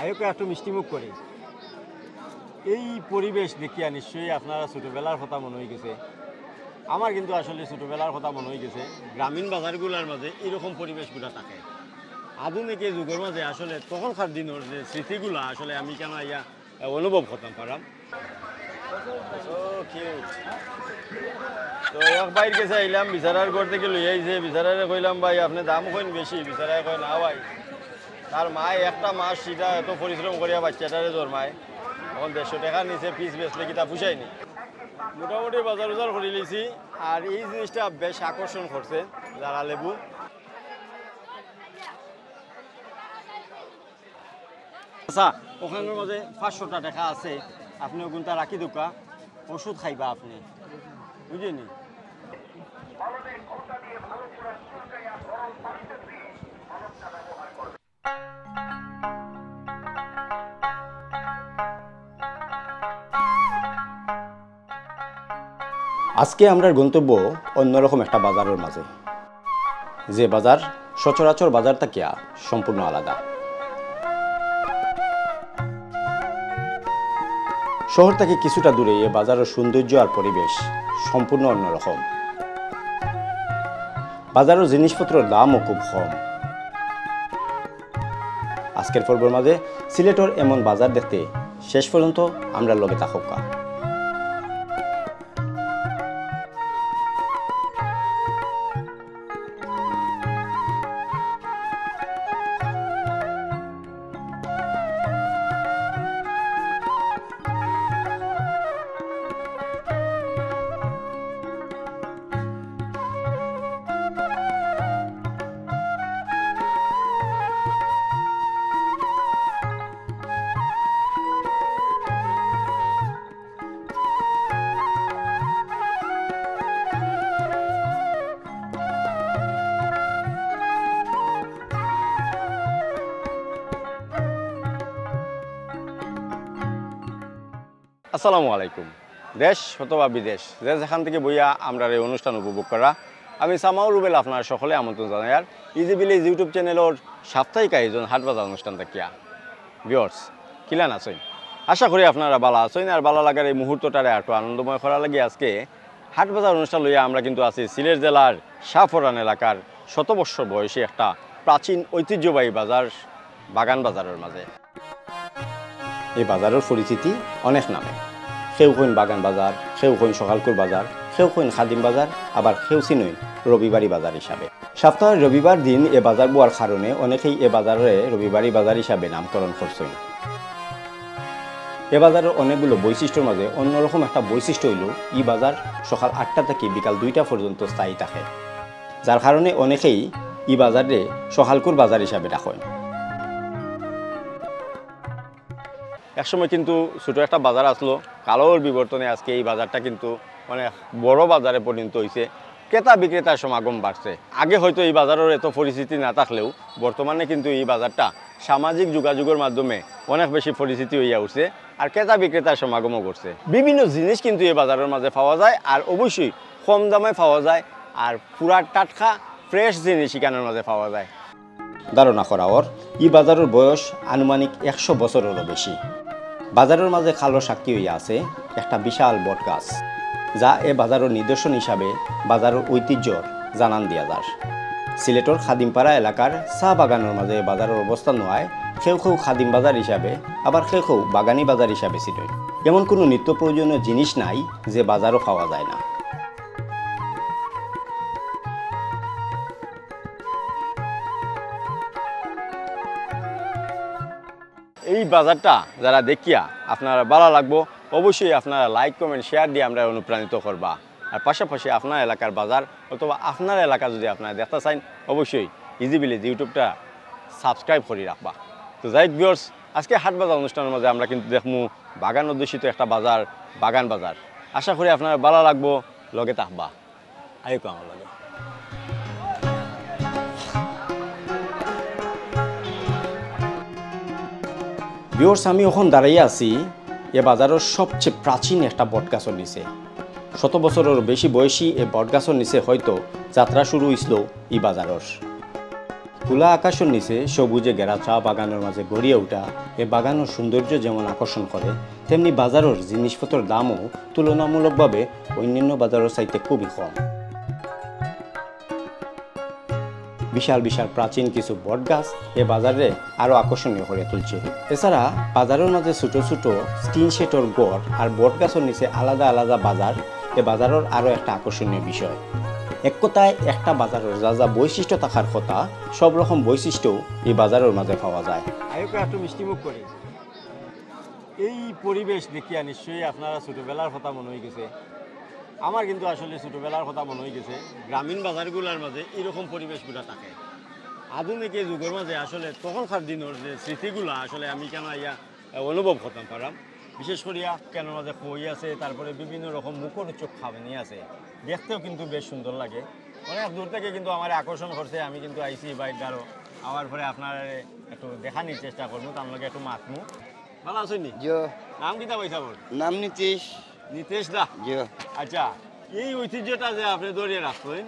আয়োকে একটু মিষ্টিমুখ করি। এই পরিবেশ দেখিয়া নিশ্চয়ই আপনারা ছোটোবেলার কথা মনে হয়ে গেছে। আমার কিন্তু আসলে ছোটোবেলার কথা মনে হয়ে গেছে গ্রামীণ বাজারগুলোর মাঝে এরকম পরিবেশগুলো থাকে। আধুনিক এই যুগের মাঝে আসলে তখনকার দিনের যে স্মৃতিগুলো আসলে আমি কেন ইয়া অনুভব করতাম পারাম। তো এক বাইর গেছে আইলাম বিচারার ঘর থেকে লই আইছে, বিচারারে কইলাম ভাই আপনি দাম কইন বেশি, বিচারায় কয় না ভাই তার মায় একটা মাস সেটা এত পরিশ্রম করিয়া বাচ্চাটারে জন্মায়, এখন 150 টাকার নিচে পিস বেচলে কি তা পুষায়নি। মোটামুটি বাজার উজার করে লিছি। আর এই জিনিসটা বেশ আকর্ষণ করছে যারা লেবু। আচ্ছা ওখানের মাঝে 500 টাকা আছে, আপনি ওগুনটা রাখি দোকা ওষুধ খাইবা আপনি, বুঝিনি? আজকে আমরা গন্তব্য অন্যরকম একটা বাজারের মাঝে, যে বাজার সচরাচর বাজার থেকে সম্পূর্ণ আলাদা। শহর থেকে কিছুটা দূরে এই বাজারের সৌন্দর্য আর পরিবেশ সম্পূর্ণ অন্যরকম। বাজারের জিনিসপত্রের দামও খুব কম। আজকের পর্বের মাঝে সিলেটের এমন বাজার দেখতে শেষ পর্যন্ত আমরা লগে থাকা। আসসালামু আলাইকুম। দেশ অথবা বিদেশ যে যেখান থেকে বইয়া আমরা এই অনুষ্ঠান উপভোগ করা, আমি সামাউল রুবেল আপনার সকলে আমন্ত্রণ জানাই আর ইজি ভিলেজ ইউটিউব চ্যানেলের সাপ্তাহিক আয়োজন হাটবাজার অনুষ্ঠান দেখিয়া। ভিউয়ার্স কিলান আছেন, আশা করি আপনারা ভালো আছেন আর ভালো লাগার এই মুহূর্তটারে একটু আনন্দময় করা লাগে। আজকে হাটবাজার অনুষ্ঠান লইয়া আমরা কিন্তু আছি সিলেট জেলার শাহফরান এলাকার 100 বছর বয়সী একটা প্রাচীন ঐতিহ্যবাহী বাজার বাগান বাজারের মাঝে। এই বাজারের পরিচিতি অনেক নামে। কেউ কইন বাগান বাজার, কেউ কইন সকালকুর বাজার, কেউ কইন খাদিম বাজার, আবার কেউ চিনইন রবিবারী বাজার হিসাবে। সপ্তাহের রবিবার দিন এ বাজার বোয়ার কারণে অনেকেই এ বাজারে রবিবারী বাজার হিসাবে নামকরণ করছেন। এ বাজারের অনেকগুলো বৈশিষ্ট্যের মাঝে অন্যরকম একটা বৈশিষ্ট্য হইল এই বাজার সকাল 8টা থেকে বিকাল 2টা পর্যন্ত স্থায়ী থাকে, যার কারণে অনেকেই এই বাজারে সকালকুর বাজার হিসাবে ডাকেন। একসময় কিন্তু ছোটো একটা বাজার আসলো, কালোর বিবর্তনে আজকে এই বাজারটা কিন্তু অনেক বড় বাজারে পরিণত হয়েছে। ক্রেতা বিক্রেতার সমাগম বাড়ছে। আগে হয়তো এই বাজারের এত পরিচিতি না থাকলেও বর্তমানে কিন্তু এই বাজারটা সামাজিক যোগাযোগের মাধ্যমে অনেক বেশি পরিচিতি হইয়া উঠছে আর ক্রেতা বিক্রেতার সমাগমও করছে। বিভিন্ন জিনিস কিন্তু এই বাজারের মাঝে পাওয়া যায় আর অবশ্যই কম দামে পাওয়া যায় আর পুরা টাটকা ফ্রেশ জিনিস এখানের মাঝে পাওয়া যায়। ধারণা করা ওর এই বাজারের বয়স আনুমানিক 100 বছরেরও বেশি। বাজারের মাঝে খালো সাক্ষী হইয়া আছে একটা বিশাল বট গাছ, যা এ বাজারের নিদর্শন হিসাবে বাজারের ঐতিহ্যর জানান দিয়া যায়। সিলেটর খাদিমপাড়া এলাকার চা বাগানের মাঝে বাজারের অবস্থান হওয়ায় কেউ কেউ খাদিম বাজার হিসাবে, আবার কেউ কেউ বাগানি বাজার হিসাবে চিনেন। এমন কোনো নিত্য প্রয়োজনীয় জিনিস নাই যে বাজারও পাওয়া যায় না। এই বাজারটা যারা দেখিয়া আপনারা ভালো লাগবো, অবশ্যই আপনারা লাইক কমেন্ট শেয়ার দিয়ে আমরা অনুপ্রাণিত করবা। আর পাশাপাশি আপনার এলাকার বাজার অথবা আপনার এলাকা যদি আপনারা দেখতে চান, অবশ্যই ইজি ভিলেজ ইউটিউবটা সাবস্ক্রাইব করে রাখবা। তো যাই ভিউয়ার্স, আজকে হাট বাজার অনুষ্ঠানের মধ্যে আমরা কিন্তু দেখবো বাগান অধ্যুষিত একটা বাজার, বাগান বাজার। আশা করি আপনারা ভালো লাগবো, লগে থাকবা। আইকো আমার লগে। ভিউয়ার্স, আমি এখন দাঁড়িয়ে আছি এ বাজারের সবচেয়ে প্রাচীন একটা বটগাছের নিচে। 100 বছরের বেশি বয়সী এই বটগাছের নিচে হয়তো যাত্রা শুরু হয়েছিল এই বাজারের। খোলা আকাশের নিচে সবুজে ঘেরা চা বাগানের মাঝে গড়িয়ে ওঠা এ বাগানের সৌন্দর্য যেমন আকর্ষণ করে, তেমনি বাজারের জিনিসপত্রের দামও তুলনামূলকভাবে অন্যান্য বাজারের চাইতে খুবই কম। বিশাল বিশাল প্রাচীন কিছু বট গাছ এ বাজারে আরও আকর্ষণীয় করে তুলছে। এছাড়া বাজারের মাঝে ছোট ছোট টিন শেডের গড় আর বট গাছের নিচে আলাদা আলাদা বাজার এ বাজারের আরও একটা আকর্ষণীয় বিষয়। এক কথায় একটা বাজারের যা যা বৈশিষ্ট্য থাকার কথা, সব রকম বৈশিষ্ট্য এই বাজারের মাঝে পাওয়া যায়। আয়োকে একটু মিষ্টিমুখ করি। এই পরিবেশ দেখিয়া নিশ্চয়ই আপনারা ছোটোবেলার কথা মনে হয়ে গেছে। আমার কিন্তু আসলে ছোটোবেলার কথা মনে হয়ে গেছে। গ্রামীণ বাজারগুলোর মাঝে এরকম পরিবেশগুলো থাকে। আধুনিক এই যুগের মাঝে আসলে তখনকার দিনের যে স্মৃতিগুলো আসলে আমি কেন ইয়া অনুভব করতাম পারাম। বিশেষ করিয়া কেন মাঝে খই আছে, তারপরে বিভিন্ন রকম মুখরোচক খাবানি আছে, দেখতেও কিন্তু বেশ সুন্দর লাগে। অনেক দূর থেকে কিন্তু আমার আকর্ষণ করছে। আমি কিন্তু আইসি বাইক গাড়ো আবার পরে আপনার একটু দেখানোর চেষ্টা করবো, তার লগে একটু মাতমু। ভালো আছেন নি? জিও। নাম কিতা পয়সা বল? নাম নীতিশ। নিতেশ দা? জিও। আচ্ছা, এই ঐতিহ্যটা যে আপনি ধরিয়ে রাখবেন,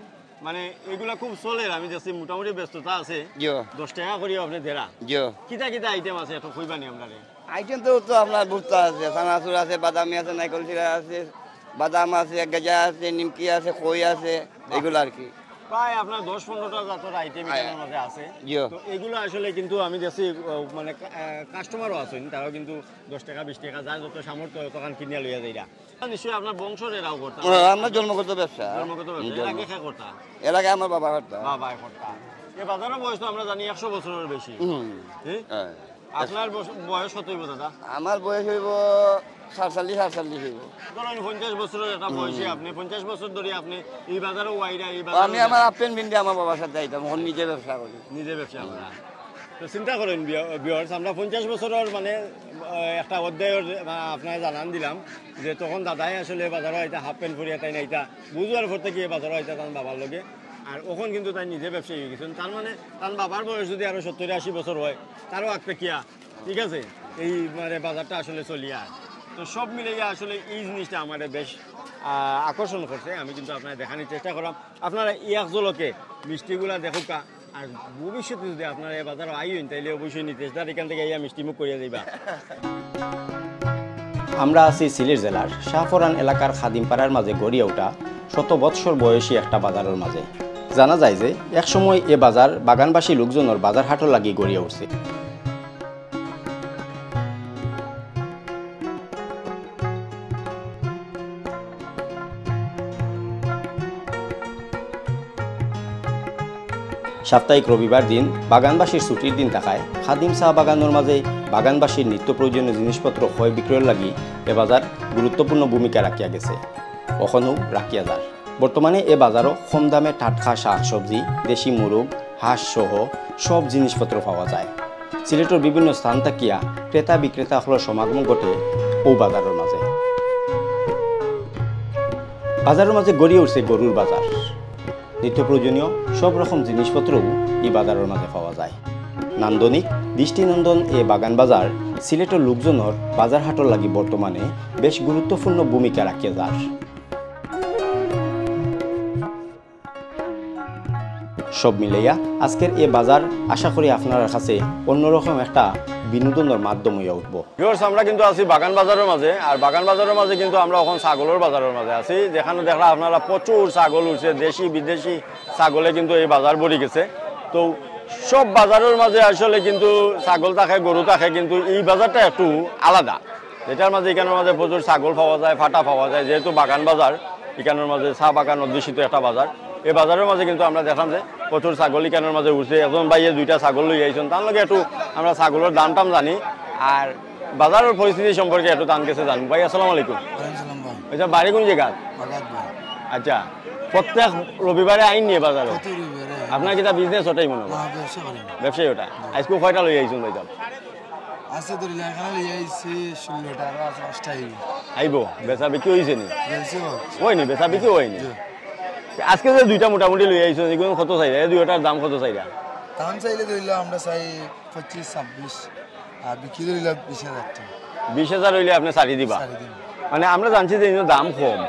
মানে এগুলা খুব চলে। আমি দেখছি মোটামুটি ব্যস্ততা আছে। জিও। 10 টাকা করিও আপনি দেরা। জিও। কিতা কিতা আইটেম আছে একটু কইবানি আমরা? আইটেম তো আপনার ভুট্টা আছে, চানাচুর আছে, বাদামি আছে, নাইকল চিরা আছে, বাদাম আছে, গেজা আছে, নিমকি আছে, খই আছে, এগুলো আর কি। প্রায় আপনার 10-15টা জাতের আইটেম এখানের মধ্যে আছে। জিও। তো এগুলো আসলে কিন্তু আমি দেখছি মানে কাস্টমারও আছেন, তারাও কিন্তু 10 টাকা 20 টাকা যার যত সামর্থ্য তখন কিনিয়া লইয়া যাইরা। নিশ্চয়ই আপনার বংশের এরাও করতাম। আমরা জন্মগত ব্যবসা। জন্মগত ব্যবসা। এর আগে খেয়ে করতাম? এর আগে আমার বাবা করতাম। বাবাই করতাম। এই বাজারের বয়স তো আমরা জানি 100 বছরের বেশি। হ্যাঁ। আপনার বয়স কত হইব দাদা? আমার বয়স হইব 47 হইব। ধরেন 50 বছরের একটা বয়সে আপনি 50 বছর ধরে আপনি এই বাজারও ওয়াইরা এই আমি আমার আপেন ভিন্ডি আমার বাবার সাথে আইতাম, এখন নিজে ব্যবসা করি। নিজে ব্যবসা করা। তো চিন্তা করেন ভিউয়ার্স, আমরা 50 বছরের মানে একটা অধ্যায়ের আপনারা জানান দিলাম যে তখন দাদাই আসলে বাজারও আইতা হাফ প্যান্ট পরিয়া তাই না আইতা বুঝবার পর থেকে বাজারও আইতা তার বাবার লগে। আর ওখন কিন্তু তাই নিজে ব্যবসায়ী হয়ে গেছেন। তার মানে তার বাবার বয়স যদি আরো 70-80 বছর হয়, তারও একটা কিয়া ঠিক আছে এই মানে বাজারটা আসলে চলিয়া। তো সব মিলে আসলে এই জিনিসটা আমার বেশ আকর্ষণ করছে। আমি কিন্তু আপনার দেখানোর চেষ্টা করলাম। আপনারা এক জলকে মিষ্টিগুলা দেখুকা। আর ভবিষ্যতে যদি আপনারা এই বাজারে আইন তাইলে অবশ্যই নিতেশদার এখান থেকে ইয়া মিষ্টিমুখ করিয়া যাইবা। আমরা আছি সিলেট জেলার শাহপরান এলাকার খাদিমপাড়ার মাঝে গড়িয়ে ওঠা 100 বৎসর বয়সী একটা বাজারের মাঝে। জানা যায় যে একসময় এ বাজার বাগানবাসী লোকজনের বাজার হাটও লাগিয়ে গড়িয়ে উঠছে। সাপ্তাহিক রবিবার দিন বাগানবাসীর ছুটির দিন থাকায় খাদিম চা বাগানের মাঝে বাগানবাসীর নিত্য প্রয়োজনীয় জিনিসপত্র ক্রয় বিক্রয়ের লাগি এ বাজার গুরুত্বপূর্ণ ভূমিকা রাখিয়া গেছে, কখনো রাখিয়া যার। বর্তমানে এ বাজারও কম দামে টাটকা শাক সবজি, দেশি মুরগ, হাঁস সহ সব জিনিসপত্র পাওয়া যায়। সিলেটের বিভিন্ন স্থান থাকিয়া ক্রেতা বিক্রেতা হলের সমাগম ঘটে ও বাজারের মাঝে। বাজারের মাঝে গড়িয়ে উঠছে গরুর বাজার। নিত্য প্রয়োজনীয় সব রকম জিনিসপত্রও এই বাজারের মাঝে পাওয়া যায়। নান্দনিক দৃষ্টিনন্দন এ বাগান বাজার সিলেটের লোকজনের বাজার হাটর লাগি বর্তমানে বেশ গুরুত্বপূর্ণ ভূমিকা রাখিয়া যার। সব মিলাইয়া আজকের এ বাজার আশা করি আপনার কাছে অন্যরকম একটা বিনোদনের মাধ্যম হইয়া উঠব। ভিউয়ার্স, আমরা কিন্তু আছি বাগান বাজারের মাঝে। আর বাগান বাজারের মাঝে কিন্তু আমরা এখন ছাগলের বাজারের মাঝে আছি, যেখানে দেখলা আপনারা প্রচুর ছাগল উঠছে, দেশি বিদেশি ছাগলে কিন্তু এই বাজার ভরে গেছে। তো সব বাজারের মাঝে আসলে কিন্তু ছাগল থাকে, গরু থাকে, কিন্তু এই বাজারটা একটু আলাদা। এটার মাঝে এখানের মাঝে প্রচুর ছাগল পাওয়া যায়, ফাটা পাওয়া যায়। যেহেতু বাগান বাজার, এখানের মাঝে চা বাগান অধ্যুষিত একটা বাজার। এই বাজারের মাঝে কিন্তু আমরা দেখলাম যে প্রচুর ছাগল এখানের মাঝে উঠছে। একজন ভাইয়ে 2টা ছাগল লই আইছেন, তার লগে একটু আমরা ছাগলের দাম টাম জানি আর বাজারের পরিস্থিতি সম্পর্কে একটু তার কাছে জানবো। ভাই আসসালামু আলাইকুম। আচ্ছা, বাড়ি কোন জায়গা? আচ্ছা, প্রত্যেক রবিবারে আইন নিয়ে বাজারে আপনার কিটা বিজনেস ওটাই মনে হয়? ব্যবসায়ী ওটা। আজকে কয়টা লই আইছেন ভাই? আছে ধরিলে এখানে লই আইছি 16টা আর 5টা আইব। বেচা বিক্রি হইছে নি? হয়নি, বেচা বিক্রি হয়নি। আজকে যে 2টা মোটামুটি লই আইছেন, এগুলো কত চাইরা? এই 2টার দাম কত চাইরা? দাম চাইলে ধরিলে আমরা চাই 25-26 আর বিক্রি ধরিলে 20,000 টাকা। 20,000 হইলে আপনি ছাড়ি দিবা? মানে আমরা জানছি যে এর দাম কম,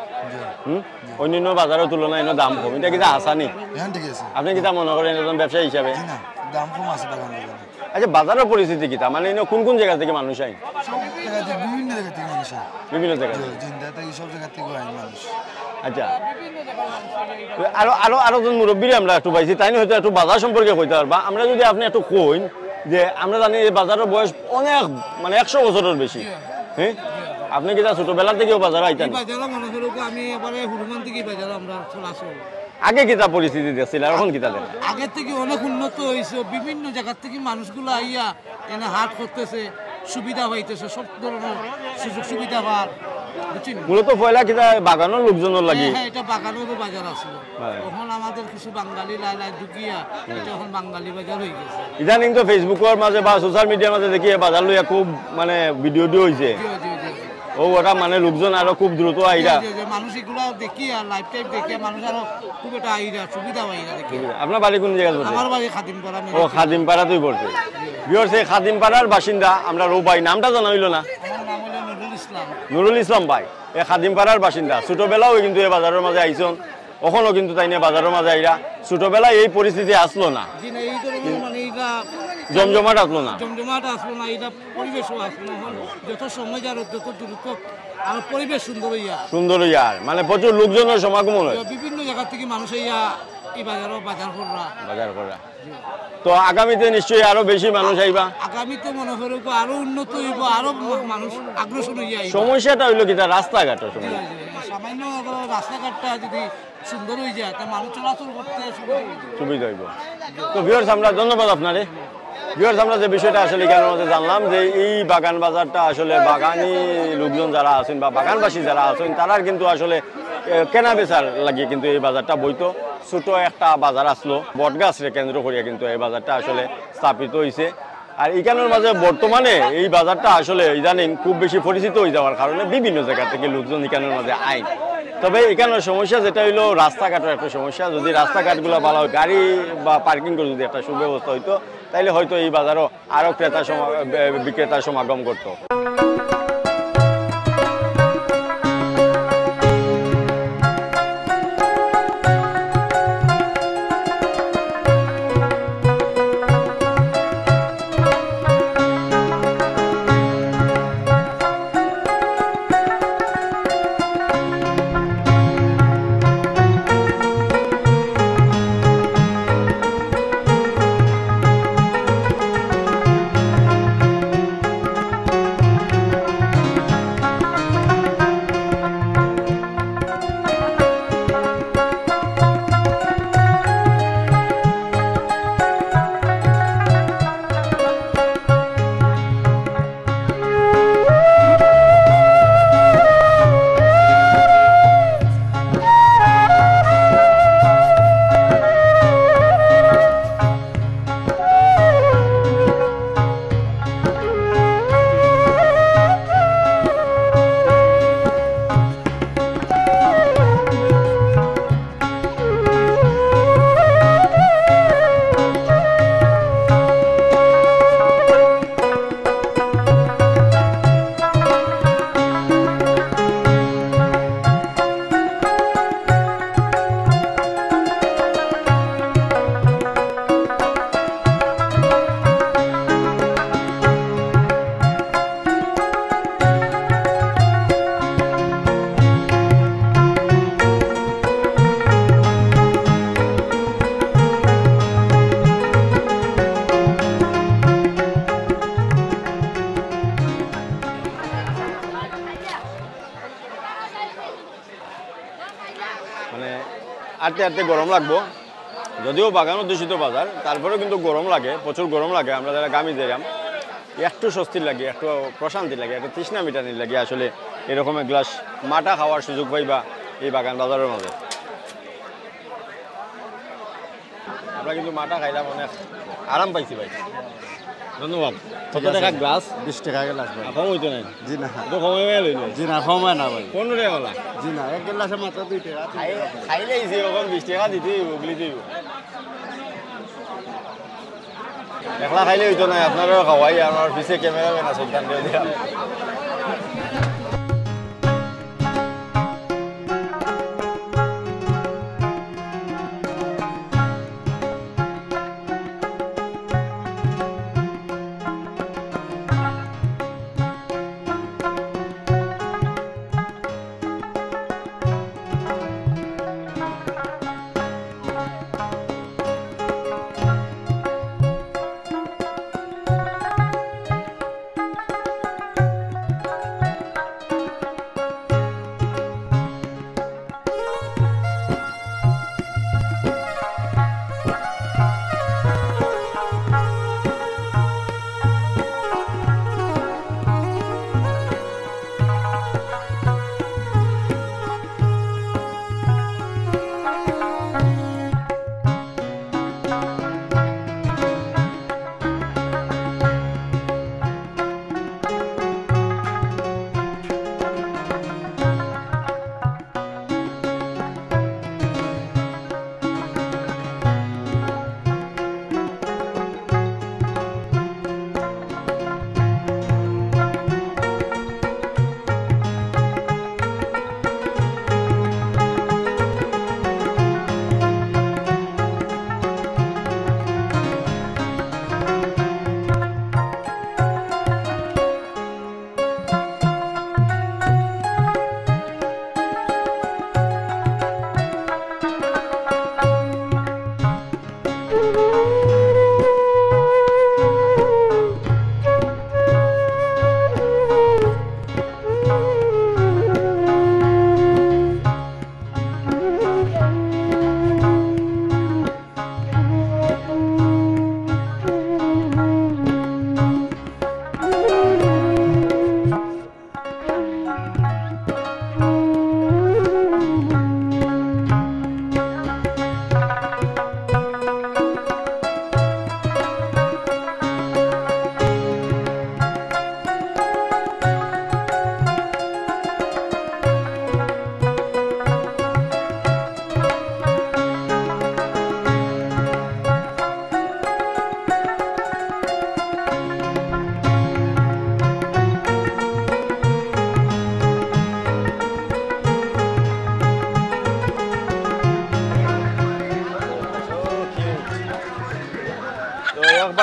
অন্যান্য বাজারের তুলনায় এর দাম কম, এটা কি আসানি? হ্যাঁ, ঠিক আছে। আপনি কিটা মনে করেন একজন ব্যবসায়ী হিসাবে? না, দাম কম আছে বাগান বাজারে। আচ্ছা বাজারের পরিস্থিতি কি তা মানে এনে কোন কোন জায়গা থেকে মানুষ আইন সব জায়গা থেকে বিভিন্ন জায়গা থেকে মানুষ হয়, বিভিন্ন জায়গা থেকে? জিন্দা থেকে সব জায়গা থেকে হয় মানুষ। আচ্ছা আরো আরো আরো জন মুরব্বীরে আমরা একটু পাইছি তাই হয়তো একটু বাজার সম্পর্কে কইতে পারবা আমরা যদি আপনি একটু কইন যে আমরা জানি এই বাজারের বয়স অনেক মানে 100 বছরের বেশি হ্যাঁ আপনি কি তা ছোটবেলা থেকেও বাজার আইতেন বাজারে মনে করো আমি এবারে হনুমান থেকে বাজারে আমরা চলাচল আগে কি তা পরিস্থিতি দেখছিল আর এখন কি তা দেন আগের থেকে অনেক উন্নত হয়েছে বিভিন্ন জায়গার থেকে মানুষগুলো আইয়া এনে হাট করতেছে সুবিধা হইতেছে সব ধরনের সুযোগ সুবিধা পাওয়ার বুঝছেন মূলত পয়লা কি তা বাগানের লোকজনের লাগি হ্যাঁ এটা বাগানেরও বাজার আছিল হ্যাঁ। তখন আমাদের কিছু বাঙালি লাই লাই ঢুকিয়া এটা এখন বাঙালি বাজার হয়ে গেছে ইদানিং তো ফেসবুকের মাঝে বা সোশ্যাল মিডিয়ার মাঝে দেখি এই বাজার লইয়া খুব মানে ভিডিও হয়েছে জি, জি, জি, জি। ও ওটা মানে লোকজন আরো খুব দ্রুত আইরা জি, জি, মানুষ এগুলো দেখি আর লাইফ টাইম দেখে মানুষ আরো খুব একটা আইরা সুবিধা পাইরা দেখি আপনার বাড়ি কোন জায়গায় পড়ছে আমার বাড়ি খাদিম করা ও খাদিমপাড়াতেই পড়ছে বিহার সেই খাদিমপাড়ার বাসিন্দা আমরা রৌবাই নামটা জানা হইল না আমার নাম হলো নুরুল ইসলাম নুরুল ইসলাম ভাই এই খাদিমপাড়ার বাসিন্দা ছোটবেলাও কিন্তু এই বাজারের মাঝে আইসন ওখানেও কিন্তু তাই নিয়ে বাজারের মাঝে আইরা ছোটবেলায় এই পরিস্থিতি আসলো না জি না এই ধরনের মানে এইটা জমজমাট আসলো না জমজমাট আসলো না এটা পরিবেশও আসলো না এখন যত সময় যার যত দ্রুত আর পরিবেশ সুন্দর হইয়া সুন্দর ইয়ার মানে প্রচুর লোকজনের সমাগম হয় বিভিন্ন জায়গা থেকে মানুষ হইয়া এই বাজারও বাজার কররা বাজার করা তো আগামীতে নিশ্চয়ই আরো বেশি মানুষ আইবা আগামীতে মনে করো আরো উন্নত হইব আরো মানুষ আগ্রসর হইয়া আইব সমস্যাটা হইলো কি রাস্তাঘাটের সমস্যা সামান্য রাস্তাঘাটটা যদি সুন্দর হয়ে যায় তা মানুষ চলাচল করতে সুবিধা হইবে। সুবিধা হইব তো ভিউয়ার্স আমরা ধন্যবাদ আপনারে ভিউয়ার্স আমরা যে বিষয়টা আসলে কেন মধ্যে জানলাম যে এই বাগান বাজারটা আসলে বাগানি লোকজন যারা আছেন বা বাগানবাসী যারা আছেন তারার কিন্তু আসলে কেনা বেচার লাগিয়ে কিন্তু এই বাজারটা বইতো ছোট একটা বাজার আসলো বটগাছরে কেন্দ্র করিয়া কিন্তু এই বাজারটা আসলে স্থাপিত হয়েছে আর এইখানের মাঝে বর্তমানে এই বাজারটা আসলে ইদানিং খুব বেশি পরিচিত হয়ে যাওয়ার কারণে বিভিন্ন জায়গা থেকে লোকজন এখানের মাঝে আইন তবে এখানের সমস্যা যেটা হইলো রাস্তাঘাটের একটা সমস্যা যদি রাস্তাঘাটগুলো ভালো হয় গাড়ি বা পার্কিং করে যদি একটা সুব্যবস্থা হইতো তাইলে হয়তো এই বাজারও আরও বিক্রেতার সমাগম করতো মানে আটতে আটতে গরম লাগবো যদিও বাগান অধ্যুষিত বাজার তারপরেও কিন্তু গরম লাগে প্রচুর গরম লাগে আমরা যারা গামি যাইলাম একটু স্বস্তির লাগে একটু প্রশান্তি লাগে একটু তৃষ্ণা মিটানির লাগে আসলে এরকম এক গ্লাস মাটা খাওয়ার সুযোগ পাইবা এই বাগান বাজারের মাঝে আমরা কিন্তু মাটা খাইলাম অনেক আরাম পাইছি ভাই ধন্যবাদ কত টাকা গ্লাস 20 টাকা গ্লাস ভাই কম হইতো নাই জি না তো কমে লইল জি না সময় না ভাই 15 টাকা বলা জি না এক গ্লাসে মাত্র 2 টাকা খাইলেই যে ওখান 20 টাকা দিতে উগলি দিব একলা খাইলে হইতো না আপনারও খাওয়াই আমার পিছে ক্যামেরাম্যান আছে সুলতান দিয়ে দিয়া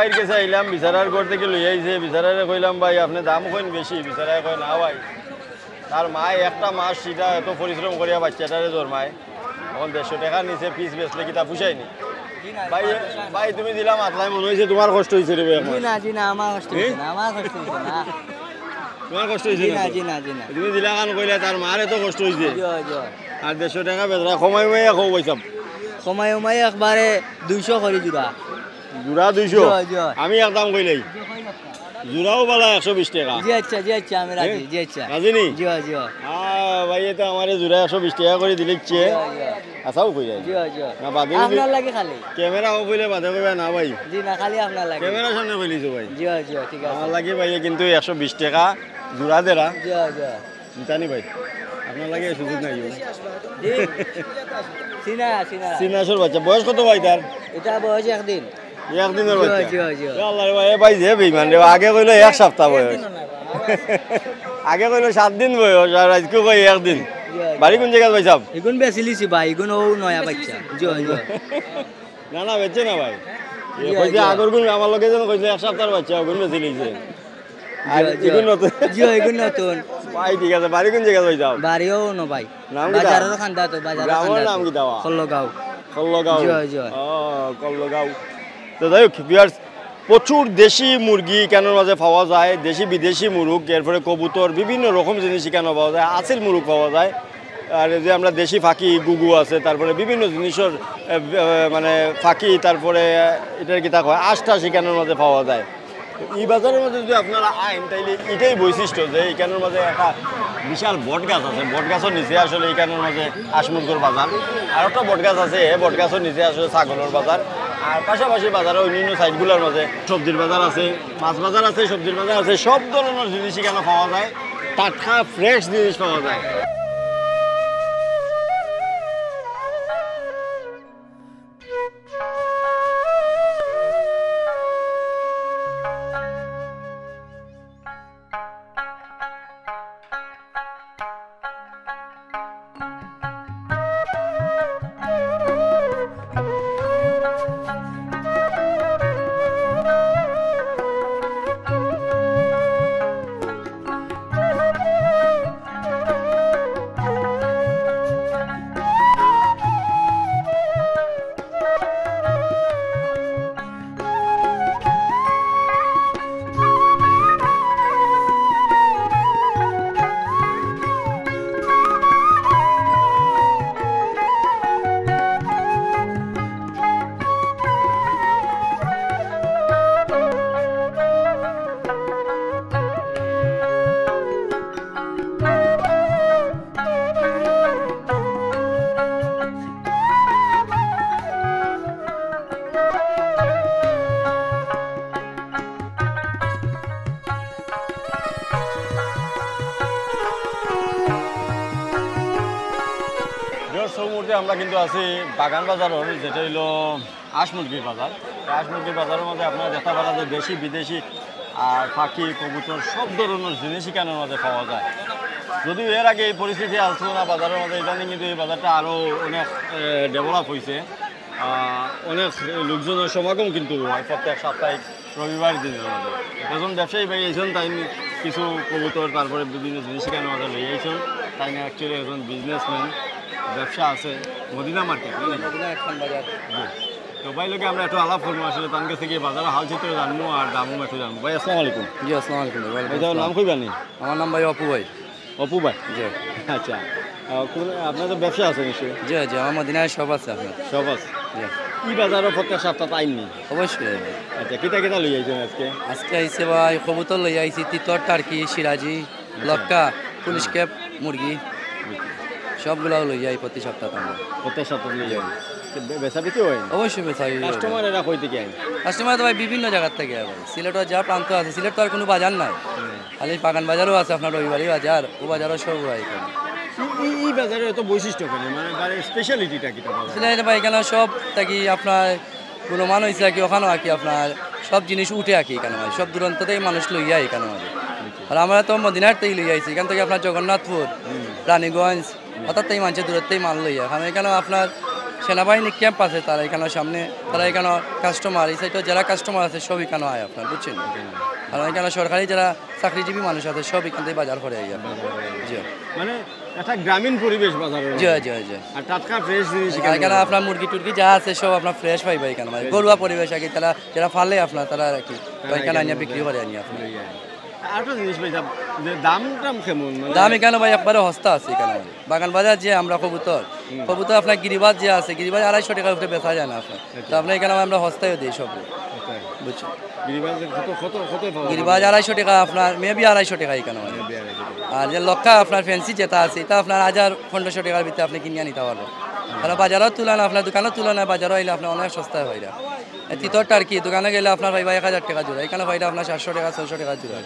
ভাইয়ের কাছে আইলাম, বিচারার ঘর থেকে লই আইছে। বিচারারে কইলাম ভাই আপনি দাম কইন বেশি, বিচারায় কয় না ভাই তার মায় একটা মাস সেটা এত পরিশ্রম করিয়া বাচ্চাটারে জন্মায়, এখন 150 টাকার নিচে পিস বেচলে কি তা পুষায়নি। ভাই ভাই তুমি দিলাম আতলাই মনে হয়েছে তোমার কষ্ট হয়েছে রে ভাই আমার। জি না আমার কষ্ট হইছে না, আমার কষ্ট হইছে না। তোমার কষ্ট হয়েছে জি না না তো? জি না জি না। তুমি দিলা কান কইলে তার মার এত কষ্ট হয়েছে, জি জি। আর 150 টাকা বেচরা কমাই মাইয়া খাও পয়সা সময় সময় একবারে 200 করে জুড়া। জোড়া 200। জি, জি। আমি এক দাম কইলাই জোড়াও বালা 120 টাকা। জি আচ্ছা আমি রাজি। জি আচ্ছা। রাজি নি? জি জি ভাই এটা আমার জোড়া 120 টাকা করে দিলেছে। আসাও কই যায় জি জি। না বাদে আপনার লাগে খালি। ক্যামেরা অফ হইলে বাদে কইবা না ভাই, জি না খালি আপনার লাগে। ক্যামেরার সামনে কইলিছো ভাই। জি জি ঠিক আছে। আমার লাগে ভাই কিন্তু 120 টাকা জোড়া দেরা জি জি। জানি ভাই আপনার লাগে সুযোগ নাই। জি সিনা সিনা। সিনাসর বাচ্চা বয়স কত ভাই তার? এটা বয়স একদিন। একদিনের জি, বাচ্চা। জি, জি। আল্লাহ রে ভাই, এ ভাই যে বেইমান রে, আগে কইলো 1 সপ্তাহ বয়স, আগে কইলো 7 দিন বয়স, আর আজকে কই 1 দিন। বাড়ি কোন জায়গা ভাই সাহেব? এগুন বেচিলিছি ভাই, এগুন ও নয়া বাচ্চা। জি জি। না না বেচে না ভাই, জি, কইছে জি। আগর গুণ আমার লগে যেন কইছে 1 সপ্তাহের বাচ্চা ওগুন বেচে লিছে। আর এগুন নতুন জি এগুন নতুন। ভাই ঠিক আছে, বাড়ি কোন জায়গা ভাই সাহেব? বাড়িও ন ভাই। নাম কি বাজারের খান্দা তো বাজারের গ্রামের খান্দা। নাম কি দাওয়া? কল্লগাঁও। কল্লগাঁও। জি, জি। কল্লগাঁও। তো যাই হোক ভিউয়ার্স, প্রচুর দেশি মুরগি কেনর মাঝে পাওয়া যায়, দেশি বিদেশি মুরগ, এরপরে কবুতর, বিভিন্ন রকম জিনিস কেন পাওয়া যায়, আসিল মুরগ পাওয়া যায়, আর এই যে আমরা দেশি ফাঁকি গুগু আছে, তারপরে বিভিন্ন জিনিসের মানে ফাঁকি, তারপরে এটার কি তা হয় আষ্টাশি কেনর মাঝে পাওয়া যায়। তো এই বাজারের মধ্যে যদি আপনারা আইন তাইলে এটাই বৈশিষ্ট্য যে এইখানের মাঝে একটা বিশাল বট গাছ আছে, বট গাছের নিচে আসলে এইখানের মাঝে আসমুরগোর বাজার, আর একটা বট গাছ আছে, বট গাছের নিচে আসলে ছাগলের বাজার, আর পাশাপাশি বাজারে অন্যান্য সাইডগুলোর মাঝে সবজির বাজার আছে, মাছ বাজার আছে, সবজির বাজার আছে, সব ধরনের জিনিস এখানে পাওয়া যায়, টাটকা ফ্রেশ জিনিস পাওয়া যায়। সব মুহূর্তে আমরা কিন্তু আছি বাগান বাজারের, যেটা হইল হাঁস মুরগির বাজার। হাঁস মুরগির বাজারের মধ্যে আপনারা দেখতে পারা যে দেশি বিদেশি আর পাখি কবুতর সব ধরনের জিনিসই কেনার মধ্যে পাওয়া যায়। যদিও এর আগে এই পরিস্থিতি আসছিল না বাজারের মধ্যে, ইদানিং কিন্তু এই বাজারটা আরও অনেক ডেভেলপ হয়েছে, অনেক লোকজনের সমাগম কিন্তু হয় প্রত্যেক সাপ্তাহিক রবিবার দিনের মধ্যে। এখন ব্যবসায়ী ভাই আইসন, তাই কিছু কবুতর তারপরে বিভিন্ন জিনিস কেনার মধ্যে লই আইসন, তাই না অ্যাকচুয়ালি এখন বিজনেসম্যান, ব্যবসা আছে মদিনা মার্কেট। তো ভাই লোকে আমরা একটু আলাপ করবো, আসলে তার কাছে গিয়ে বাজারে হাল চিত্র জানবো আর দামও একটু জানবো। ভাই আসসালামু আলাইকুম। জি আসসালামু আলাইকুম ভাই। ভাই তোমার নাম কইবানি? আমার নাম ভাই অপু ভাই। অপু ভাই। জি আচ্ছা, আপনার তো ব্যবসা আছে নিশ্চয়ই? জি জি আমার মদিনায় সব আছে আপনার। সব আছে। জি এই বাজারও প্রত্যেক সপ্তাহ আইননি? অবশ্যই। আচ্ছা, কিতা কিতা লই আইছেন আজকে? আজকে আইসে ভাই কবুতর লই আইছি, তিতর, টার্কি, সিরাজি, লক্কা, পুলিশ ক্যাপ, মুরগি সবগুলো লই যাই প্রতি সপ্তাহে আমরা। প্রত্যেক সপ্তাহ লই যাই। বেচা বিক্রি হয়? অবশ্যই বেচাই। কাস্টমার এরা কই থেকে আইন? কাস্টমার তো ভাই বিভিন্ন জায়গার থেকে ভাই, সিলেটের যা প্রান্ত আছে, সিলেট তো আর কোনো বাজার নাই, খালি বাগান বাজারও আছে আপনার, রবিবারই বাজার, ও বাজারও সব ভাই। এই বাজারে এত বৈশিষ্ট্য কেন, মানে বাজারের স্পেশালিটিটা কিটা? সিলেট ভাই এখানে সব থাকি আপনার কোনো মানুষ কি ওখানে আঁকি আপনার সব জিনিস উঠে আঁকি এখানে ভাই, সব দূরান্ত থেকে মানুষ লইয়া এখানে আমাদের। আর আমরা তো মদিনার থেকে লইয়া আইছি, এখান থেকে আপনার জগন্নাথপুর, রানীগঞ্জ, অর্থাৎ এই মানুষের দূরের থেকে মাল লইয়া আমি এখানে আপনার সেনাবাহিনী ক্যাম্প আছে তারা এখানে সামনে, তারা এখানে কাস্টমার এই সাইডে যারা কাস্টমার আছে সব এখানে হয় আপনার, বুঝছেন? আর এখানে সরকারি যারা চাকরিজীবী মানুষ আছে সব এখান থেকে বাজার করে আই আপনার। জি মানে একটা গ্রামীণ পরিবেশ বাজারের জি জি জি। আর টাটকা ফ্রেশ জিনিস আর এখানে আপনার মুরগি টুরগি যা আছে সব আপনার ফ্রেশ পাইবে এখানে, মানে ঘরোয়া পরিবেশ আর কি, তারা যারা ফালে আপনার তারা আর কি এখানে আনিয়ে বিক্রি করে আনি আপনার। আর একটা জিনিস ভাই যে দাম কেমন মানে দাম এখানে ভাই একবারে সস্তা আছে এখানে, মানে বাগান বাজার যে আমরা কবুতর আপনার গিরিবাজ যে আছে, গিরিবাজ 250 টাকা উপরে বেচা যায় না আপনার, তো আপনার এখানে আমরা সস্তায় দিই সব, বুঝছেন? গিরিবাজের কত কত কত পাওয়া গিরিবাজ 250 টাকা আপনার, মেবি 250 টাকা এখানে মানে। আর যে লক্ষা আপনার ফ্যান্সি যেটা আছে এটা আপনার 1000-1500 টাকার ভিতরে আপনি কিনে নিতে পারবেন। তারা বাজারও তুলনা আপনার দোকানেও তুলনায় বাজারও আইলে আপনার অনেক সস্তায় হয়। তিতরটা আর কি দোকানে গেলে আপনার পাইবা 1000 টাকা জোড়া, এখানে পাইলে আপনার 700 টাকা 600 টাকা জোড়া।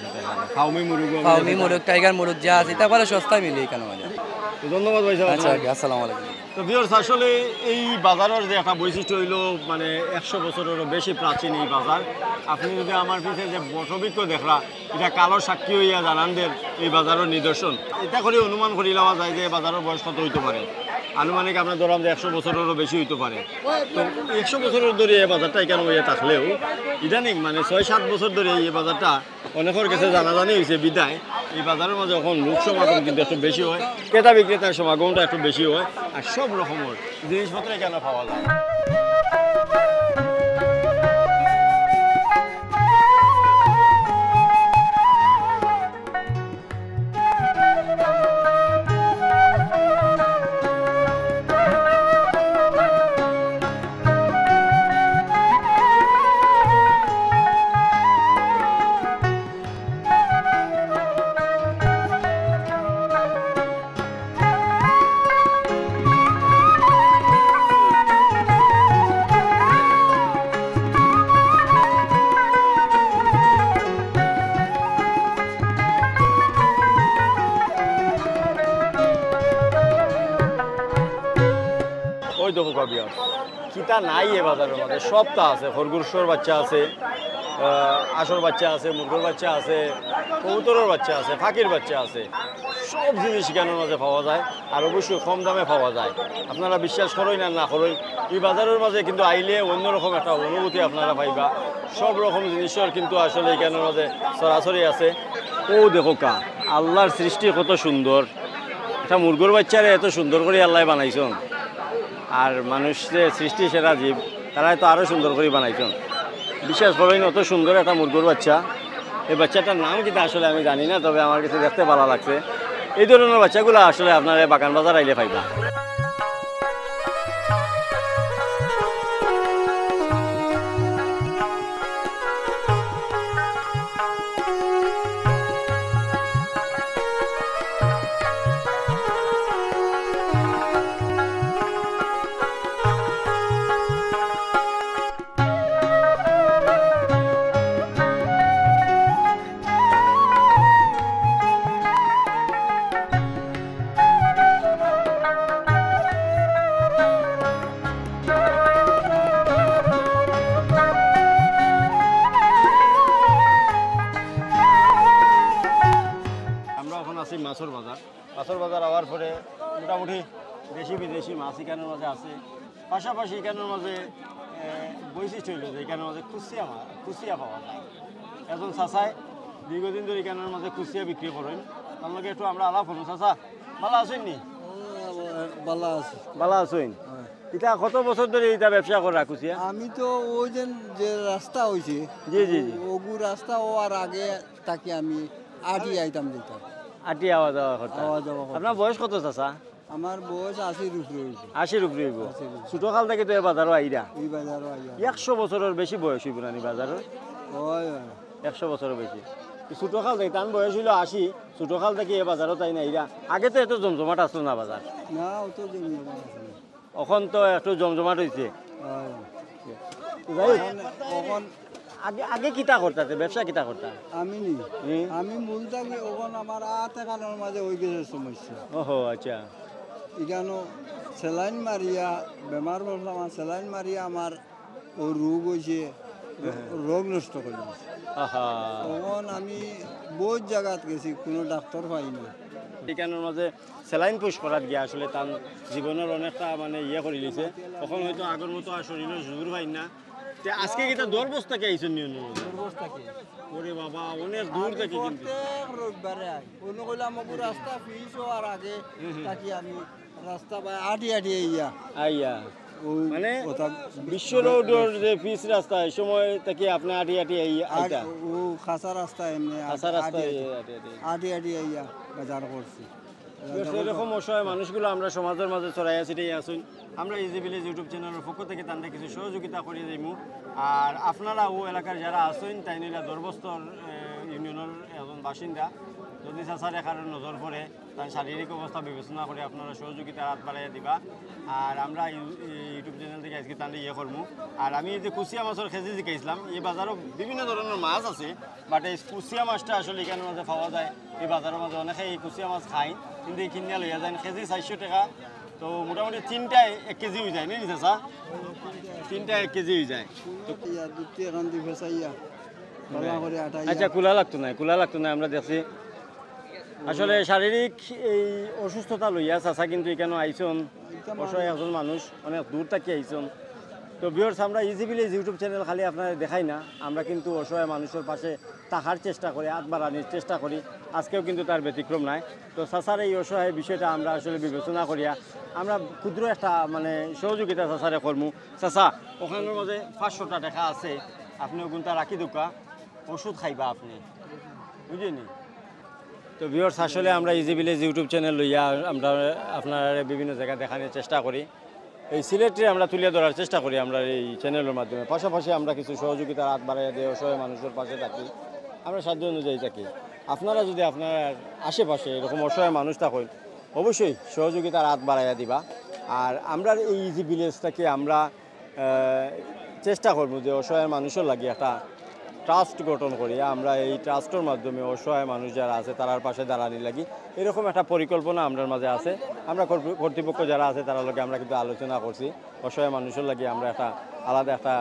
ফাউমি মুরগ ফাউমি মুরগ, টাইগার মুরগ যা আছে এটা পরে সস্তায় মিলে এখানে মানে। তো ধন্যবাদ ভাই সাহেব। আচ্ছা আসসালামু আলাইকুম। তো ভিউয়ার্স আসলে এই বাজারের যে একটা বৈশিষ্ট্য হইল মানে 100 বছরেরও বেশি প্রাচীন এই বাজার। আপনি যদি আমার পিছিয়ে যে বটবৃক্ষ দেখরা এটা কালো সাক্ষী হইয়া জানানদের এই বাজারের নিদর্শন, এটা করে অনুমান করি লওয়া যায় যে বাজারের বয়স কত হইতে পারে। আনুমানিক আপনার ধরাম যে 100 বছরেরও বেশি হইতে পারে। তো 100 বছরের ধরে এই বাজারটা এখানে হইয়া থাকলেও ইদানিং মানে 6-7 বছর ধরে এই বাজারটা অনেকের কাছে জানাজানি হয়েছে বিদায় এই বাজারের মাঝে এখন লোক সমাগম কিন্তু একটু বেশি হয়, ক্রেতা বিক্রেতার সমাগমটা একটু বেশি হয়, আর সব রকমের জিনিসপত্র এখানে পাওয়া যায়। ওই দেখো কাবিয়া কিতা নাই এ বাজারের মধ্যে, সবটা আছে। খরগোশের বাচ্চা আছে, আশর বাচ্চা আছে, মুরগোর বাচ্চা আছে, কবুতরের বাচ্চা আছে, ফাঁকির বাচ্চা আছে, সব জিনিস এখানের মাঝে পাওয়া যায় আর অবশ্যই কম দামে পাওয়া যায়। আপনারা বিশ্বাস করেন আর না করেন, এই বাজারের মাঝে কিন্তু আইলে অন্যরকম একটা অনুভূতি আপনারা পাইবা। সব রকম জিনিসের কিন্তু আসলে এখানের মাঝে সরাসরি আছে। ও দেখো কা আল্লাহর সৃষ্টি কত সুন্দর, একটা মুরগোর বাচ্চারে এত সুন্দর করে আল্লাহ বানাইছেন, আর মানুষের সৃষ্টি সেরা জীব তারা তো আরও সুন্দর করে বানাইছেন। বিশ্বাস করেন অত সুন্দর একটা মুরগোর বাচ্চা, এই বাচ্চাটার নাম কিন্তু আসলে আমি জানি না, তবে আমার কাছে দেখতে ভালো লাগছে। এই ধরনের বাচ্চাগুলো আসলে আপনারা বাগান বাজার আইলে পাইবা। মাছের বাজার হওয়ার পরে মোটামুটি দেশি বিদেশি মাছ এখানের মাঝে আছে। পাশাপাশি এখানের মাঝে বৈশিষ্ট্য হইল যে এখানের মাঝে কুচিয়া পাওয়া যায়। একজন চাচায় দীর্ঘদিন ধরে এখানের মাঝে কুচিয়া বিক্রি করেন, তার লগে একটু আমরা আলাপ হলো। চাচা ভালো আছেন নি? ভালো আছেন। এটা কত বছর ধরে এটা ব্যবসা করা কুচিয়া? আমি তো ওই যে রাস্তা হয়েছে জি জি জি ওগু রাস্তা ও আর আগে তাকে আমি আটি আইতাম যেতাম। আটি আওয়া যাওয়া করতাম। আপনার বয়স কত চাচা? আমার বয়স 80 উপরে হয়েছে। 80 উপরে হইব। ছোট কাল থেকে তো এ বাজারও আইরা। এই বাজারও আইয়া 100 বছরের বেশি বয়স হইব নানি বাজারের? ওই 100 বছরের বেশি। ছোট কাল থেকে তার বয়স হইল 80, ছোট কাল থেকে এ বাজারও তাই না আইরা। আগে তো এত জমজমাট আসলো না বাজার, না অত জমজমাট আছে না। এখন তো একটু জমজমাট হয়েছে। এখন আগে কিতা করতে ব্যবসা কিতা করতা? আমি মূলটা ওখান আমার আতে কানের মাঝে ওই গেছে সমস্যা। ওহো আচ্ছা। এখানে স্যালাইন মারিয়া বেমার বললাম, স্যালাইন মারিয়া আমার ও রোগ হয়েছে, রোগ নষ্ট করে দিয়েছে। তখন আমি বহুত জায়গাত গেছি, কোনো ডাক্তার পাই না। এখানের মাঝে স্যালাইন পুশ করার গিয়া আসলে তার জীবনের অনেকটা মানে করে লিছে তখন হয়তো আগের মতো আর শরীরে জোর পাই না তে আজকে কিটা দর বস্তাকে আইছেন নিয়ন ওরে বাবা অনেক দূর থেকে কিন্তু প্রত্যেক রবিবারে আই কোনো কইলাম আমাকে রাস্তা ফিস হওয়ার আগে তাকি আমি রাস্তা বা আটি ইয়া আইয়া মানে কথা বিশ্ব রোডের যে পিচ রাস্তা এই সময় থেকে আপনি আটি আটি আইতা ও খাসা রাস্তা এমনি আসা রাস্তা আটি ইয়া বাজার করছি সেরকম অসহায় মানুষগুলো আমরা সমাজের মাঝে ছড়াইয়া ছিটাই আসুন আমরা ইজি ভিলেজ ইউটিউব চ্যানেলের পক্ষ থেকে তাদের কিছু সহযোগিতা করিয়ে যাইমু আর আপনারা ও এলাকার যারা আছেন তাই নিলা দরবস্তর ইউনিয়নের একজন বাসিন্দা যদি চাচার এখানে নজর পড়ে তার শারীরিক অবস্থা বিবেচনা করে আপনারা সহযোগিতা হাত বাড়াইয়া দিবা আর আমরা ইউটিউব চ্যানেল থেকে আজকে তাদের করবো আর আমি যে কুচিয়া মাছের খেজি শিখাইছিলাম এই বাজারও বিভিন্ন ধরনের মাছ আছে বাট এই কুচিয়া মাছটা আসলে এখানের মাঝে পাওয়া যায় এই বাজারের মাঝে অনেকে এই কুচিয়া মাছ খায় কিন্তু এই কিনিয়া লইয়া যায় কেজি 400 টাকা তো মোটামুটি 3টায় 1 কেজি হয়ে যায় নি চাচা 3টায় 1 কেজি হয়ে যায় তো ইয়া দুটি এখন দি ফেসাইয়া ভালো করে আটা আচ্ছা কুলা লাগতো না আমরা দেখছি আসলে শারীরিক এই অসুস্থতা লইয়া চাচা কিন্তু এখানে আইসন অসহায় একজন মানুষ অনেক দূর থেকে আইসন তো ভিউয়ার্স আমরা ইজি ভিলেজ ইউটিউব চ্যানেল খালি আপনারা দেখাই না আমরা কিন্তু অসহায় মানুষের পাশে থাকার চেষ্টা করি হাত বাড়ানোর চেষ্টা করি আজকেও কিন্তু তার ব্যতিক্রম নাই তো চাচার এই অসহায় বিষয়টা আমরা আসলে বিবেচনা করিয়া আমরা ক্ষুদ্র একটা মানে সহযোগিতা চাচারে করমু চাচা ওখানের মাঝে 500টা টাকা আছে আপনি ওগুনটা রাখি দোকা ওষুধ খাইবা আপনি বুঝিনি তো ভিউয়ার্স আসলে আমরা ইজি ভিলেজ ইউটিউব চ্যানেল লইয়া আমরা আপনার বিভিন্ন জায়গায় দেখানোর চেষ্টা করি এই সিলেটে আমরা তুলে ধরার চেষ্টা করি আমরা এই চ্যানেলের মাধ্যমে পাশাপাশি আমরা কিছু সহযোগিতার হাত বাড়াইয়া দিয়ে অসহায় মানুষের পাশে থাকি আমরা সাধ্য অনুযায়ী থাকি আপনারা যদি আপনার আশেপাশে এরকম অসহায় মানুষ থাকেন অবশ্যই সহযোগিতার হাত বাড়াইয়া দিবা আর আমরা এই ইজি ভিলেজটাকে আমরা চেষ্টা করবো যে অসহায় মানুষের লাগে একটা ট্রাস্ট গঠন করি আমরা এই ট্রাস্টের মাধ্যমে অসহায় মানুষ যারা আছে তার পাশে দাঁড়ানি লাগি এরকম একটা পরিকল্পনা আমাদের মাঝে আছে আমরা কর্তৃপক্ষ যারা আছে তার লগে আমরা কিন্তু আলোচনা করছি অসহায় মানুষের লাগে আমরা একটা আলাদা একটা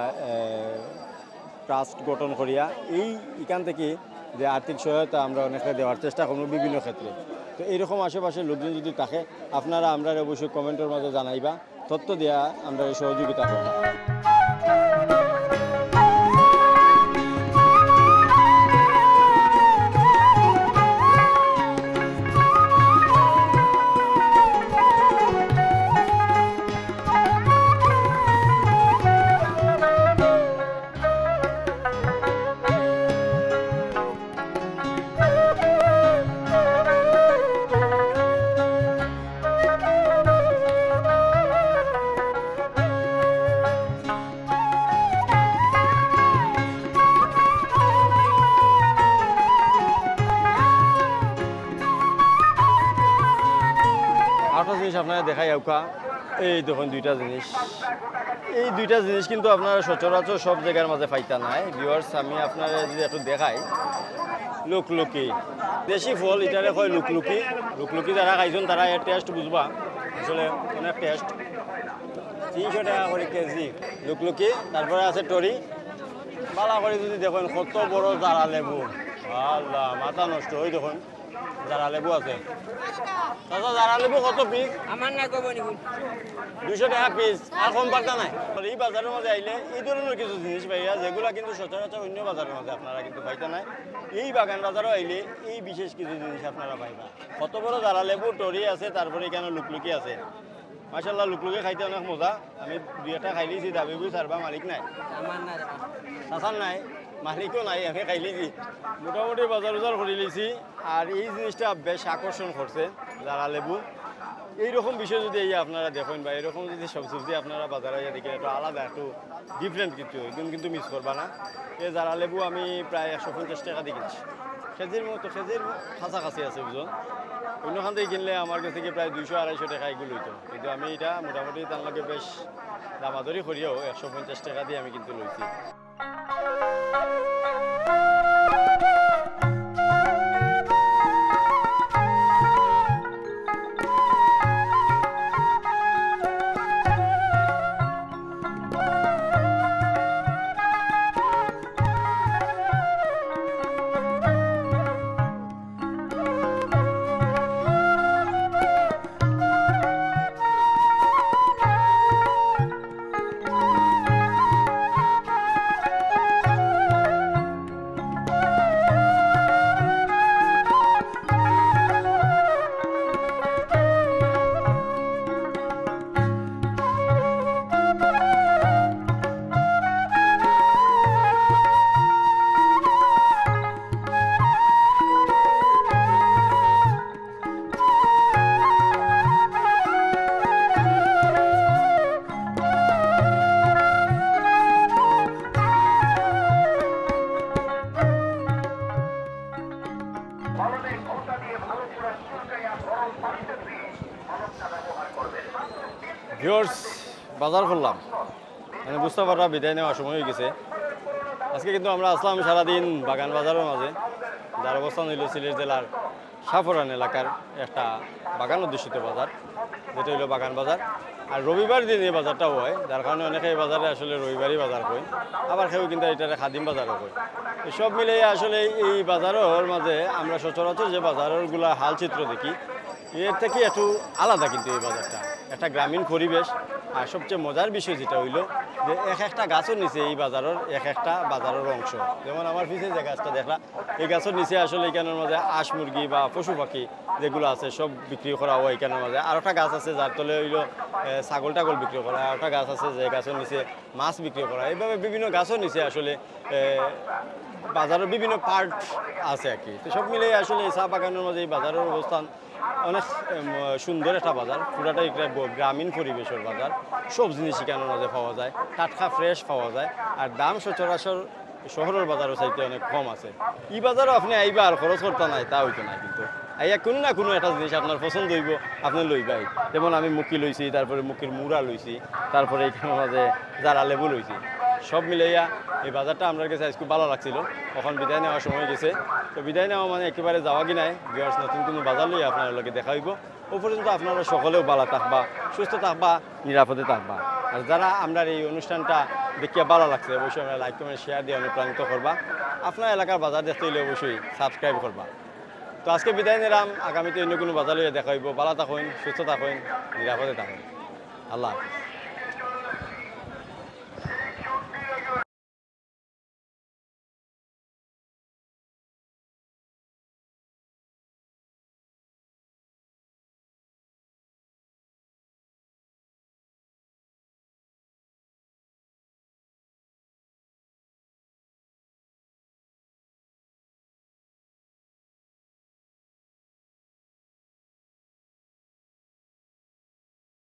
ট্রাস্ট গঠন করিয়া এখান থেকে যে আর্থিক সহায়তা আমরা অনেকটা দেওয়ার চেষ্টা করবো বিভিন্ন ক্ষেত্রে তো এইরকম আশেপাশে লোকজন যদি থাকে আপনারা আমরা অবশ্যই কমেন্টের মাঝে জানাইবা তথ্য দেওয়া আমরা সহযোগিতা করব আপনারা দেখাই আউকা এই দেখুন দুইটা জিনিস এই দুইটা জিনিস কিন্তু আপনারা সচরাচর সব জায়গার মাঝে পাইতা নাই ভিউয়ার্স আমি আপনারা যদি একটু দেখাই লুকলুকি দেশি ফল এটারে কয় লুকলুকি লুকলুকি যারা খাইছেন তারা এর টেস্ট বুঝবা আসলে অনেক টেস্ট 300 টাকা করে কেজি লুকলুকি তারপরে আছে টরি বালা করে যদি দেখুন কত বড় জারা লেবু আল্লাহ মাথা নষ্ট হয়ে দেখুন জারা লেবু আছে দাদা জারা লেবু কত পিস আমার না কব নি 200 টাকা পিস আর কম পারতা নাই এই বাজারের মধ্যে আইলে এই ধরনের কিছু জিনিস পাইয়া যেগুলো কিন্তু সচরাচর অন্য বাজারের মধ্যে আপনারা কিন্তু পাইতা নাই এই বাগান বাজারও আইলে এই বিশেষ কিছু জিনিস আপনারা পাইবা কত বড় জারা লেবু টরি আছে তারপরে এখানে লুকলুকি আছে মাশাআল্লাহ লুকলুকি খাইতে অনেক মজা আমি দুই একটা খাই লিছি দাবি বুঝ সারবা মালিক নাই আমার না শাসান নাই মালিকও নাই আমি খাই লিছি মোটামুটি বাজার উজার করে লিছি আর এই জিনিসটা বেশ আকর্ষণ করছে জারা লেবু এইরকম বিষয় যদি এই আপনারা দেখেন বা এরকম যদি সব সবজি আপনারা বাজারে দেখেন একটু আলাদা একটু ডিফারেন্ট কিছু এগুলো কিন্তু মিস করবা না এই জারা লেবু আমি প্রায় 150 টাকা দিয়ে কিনছি কেজির মতো কেজির কাছাকাছি আছে বুঝুন অন্যখান থেকে কিনলে আমার কাছে থেকে প্রায় 200-250 টাকা এগুলো হইতো কিন্তু আমি এটা মোটামুটি তার লগে বেশ দামাদরি করিও 150 টাকা দিয়ে আমি কিন্তু লইছি ভিউয়ার্স বাজার করলাম মানে বুঝতে পারবা বিদায় নেওয়ার সময় হয়ে গেছে। আজকে কিন্তু আমরা আসলাম সারাদিন বাগান বাজারের মাঝে, যার অবস্থান হইল সিলেট জেলার সাফরান এলাকার একটা বাগান অধ্যুষিত বাজার, যেটা হইল বাগান বাজার। আর রবিবার দিন এই বাজারটাও হয়, যার কারণে অনেকে এই বাজারে আসলে রবিবারই বাজার হয়, আবার কেউ কিন্তু এটারে খাদিম বাজারও হয়। সব মিলে আসলে এই বাজারের মাঝে আমরা সচরাচর যে বাজারগুলা হালচিত্র দেখি, এর থেকে একটু আলাদা কিন্তু এই বাজারটা, একটা গ্রামীণ পরিবেশ। আর সবচেয়ে মজার বিষয় যেটা হইলো যে একটা গাছের নিচে এই বাজারের একটা বাজারের অংশ, যেমন আমার পিছিয়ে যে গাছটা দেখলা, এই গাছের নিচে আসলে এখানের মাঝে হাঁস মুরগি বা পশু পাখি যেগুলো আছে সব বিক্রি করা হয় এখানের মাঝে। আর একটা গাছ আছে যার তলে হইলো ছাগল টাগল বিক্রি করা, আর একটা গাছ আছে যে গাছের নিচে মাছ বিক্রি করা। এইভাবে বিভিন্ন গাছের নিচে আসলে বাজারের বিভিন্ন পার্ট আছে আর কি। তো সব মিলে আসলে এই চা বাগানের মাঝে এই বাজারের অবস্থান অনেক সুন্দর একটা বাজার, পুরাটাই একটা গ্রামীণ পরিবেশের বাজার। সব জিনিস এখানের মাঝে পাওয়া যায়, টাটকা ফ্রেশ পাওয়া যায়, আর দাম সচরাচর শহরের বাজারও চাইতে অনেক কম আছে। এই বাজারও আপনি আইবা আর খরচ করতে নাই তা হইতো না, কিন্তু আইয়া কোনো না কোনো একটা জিনিস আপনার পছন্দ হইব আপনি লইবাই। যেমন আমি মুখি লইছি, তারপরে মুখির মুড়া লইছি, তারপরে এইখানের মাঝে জারা লেবু লইছি। সব মিলাইয়া এই বাজারটা আমার কাছে আজকে ভালো লাগছিল। এখন বিদায় নেওয়ার সময় গেছে, তো বিদায় নেওয়া মানে একেবারে যাওয়া কি নাই, ভিউয়ার্স নতুন কোনো বাজার লইয়া আপনার লগে দেখা হইব। ও পর্যন্ত আপনারা সকলেও ভালো থাকবা, সুস্থ থাকবা, নিরাপদে থাকবা। আর যারা আমরা এই অনুষ্ঠানটা দেখিয়া ভালো লাগছে অবশ্যই আমরা লাইক কমেন্ট শেয়ার দিয়ে অনুপ্রাণিত করবা। আপনার এলাকার বাজার দেখতে হইলে অবশ্যই সাবস্ক্রাইব করবা। তো আজকে বিদায় নিলাম, আগামীতে অন্য কোনো বাজার লইয়া দেখা হইব। ভালো থাকুন, সুস্থ থাকুন, নিরাপদে থাকুন। আল্লাহ হাফেজ।